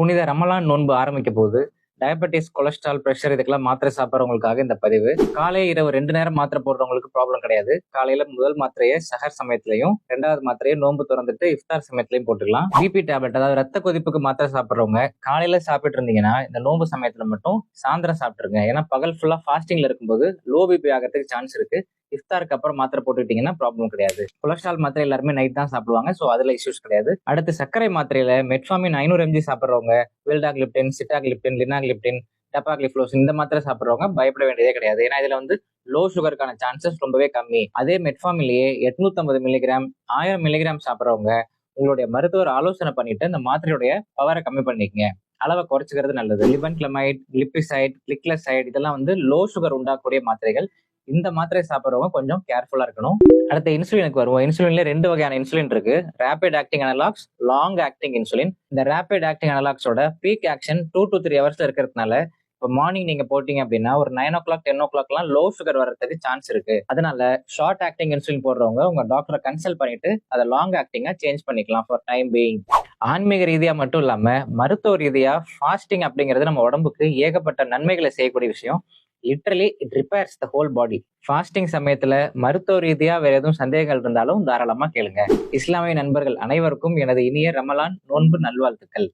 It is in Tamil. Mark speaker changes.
Speaker 1: புனித ரமலான் நோன்பு ஆரம்பிக்க போகுது. டயபெட்டிஸ், கொலஸ்ட்ரால், பிரஷர் இதுக்கெல்லாம் மாத்திரை சாப்பிட்றவங்களுக்காக இந்த பதிவு. காலை இரவு 2 நேரம் மாத்திரை போடுறவங்களுக்கு ப்ராப்ளம் கிடையாது. காலையில முதல் மாத்திரையை சஹர் சமயத்திலையும், 2வது மாத்திரையை நோன்பு திறந்துட்டு இஃப்தார் சமயத்திலையும் போட்டுக்கலாம். பிபி டேப்லெட், அதாவது ரத்த கொதிப்புக்கு மாத்திரை சாப்பிட்றவங்க காலையில சாப்பிட்டு இருந்தீங்கன்னா இந்த நோன்பு சமயத்துல மட்டும் சாயந்தரம் சாப்பிட்டுருங்க. ஏன்னா பகல் ஃபுல்லா ஃபாஸ்டிங்ல இருக்கும்போது லோ பிபி ஆகிறதுக்கு சான்ஸ் இருக்கு. இஃப்தாருக்கு அப்புறம் மாத்திரை போட்டுக்கிட்டீங்கன்னா ப்ராப்ளம் கிடையாது. கொலஸ்ட்ரால் மாத்திரை எல்லாருமே நைட் தான் சாப்பிடுவாங்க, ஸோ அதுல இஷ்யூஸ் கிடையாது. அடுத்து சர்க்கரை மாத்திரையில மெட்ஃபார்மின் 500 mg சாப்பிட்றவங்க, வில்டாக்லிப்டின், சிட்டாக்லிப்டின், லினாக்லிப்டின், டெபாக்லிஃப்ளோசின் இந்த மாத்திரை சாப்பிட்றவங்க பயப்பட வேண்டியதே கிடையாது. ஏன்னா இதுல லோ சுகருக்கான சான்சஸ் ரொம்பவே கம்மி. அதே மெட்ஃபார்மிலேயே 850 மில்லிகிராம், 1000 மில்லிகிராம் சாப்பிட்றவங்க உங்களுடைய மருத்துவர் ஆலோசனை பண்ணிட்டு இந்த மாத்திரையுடைய பவரை கம்மி பண்ணிக்கங்க, அளவை குறைச்சிக்கிறது நல்லது. லிபன்கிளமைட், கிளிப்பிசைட், கிளிக்லசைட் இதெல்லாம் லோ சுகர் உண்டாக்கக்கூடிய மாத்திரைகள். இந்த மாத்திரை சாப்பிட்றவங்க கொஞ்சம் கேர்ஃபுல்லா இருக்கணும். அடுத்த இன்சுலினுக்கு வருவோம். இன்சுலின்ல 2 வகையான இன்சுலின் இருக்கு. Rapid acting analogues, long acting insulin. இந்த ரேபிட் ஆக்டிங் அனலாக்ஸோட பீக் ஆக்ஷன் 2 to 3 ஹவர்ஸ்ல இருக்கிறதுனால இப்போ மார்னிங் நீங்க போட்டீங்க அப்படின்னா ஒரு 9 o'clock 10 o'clockலாம் லோ சுகர் வர்றதுக்கு சான்ஸ் இருக்கு. அதனால ஷார்ட் ஆக்டிங் இன்சுலின் போடுறவங்க உங்க டாக்டரை கன்சல்ட் பண்ணிட்டு அதை லாங் ஆக்டிங்கா சேஞ்ச் பண்ணிக்கலாம் ஃபார் டைம் பீயிங். ஆன்மீக ரீதியா மட்டும் இல்லாம மருத்துவ ரீதியா ஃபாஸ்டிங் அப்படிங்கிறது நம்ம உடம்புக்கு ஏகப்பட்ட நன்மைகளை செய்யக்கூடிய விஷயம். Literally it repairs the whole body. Fasting சமயத்துல மருத்துவ ரீதியா வேற எதுவும் சந்தேகங்கள் இருந்தாலும் தாராளமா கேளுங்க. இஸ்லாமிய நண்பர்கள் அனைவருக்கும் எனது இனிய ரமலான் நோன்பு நல்வாழ்த்துக்கள்.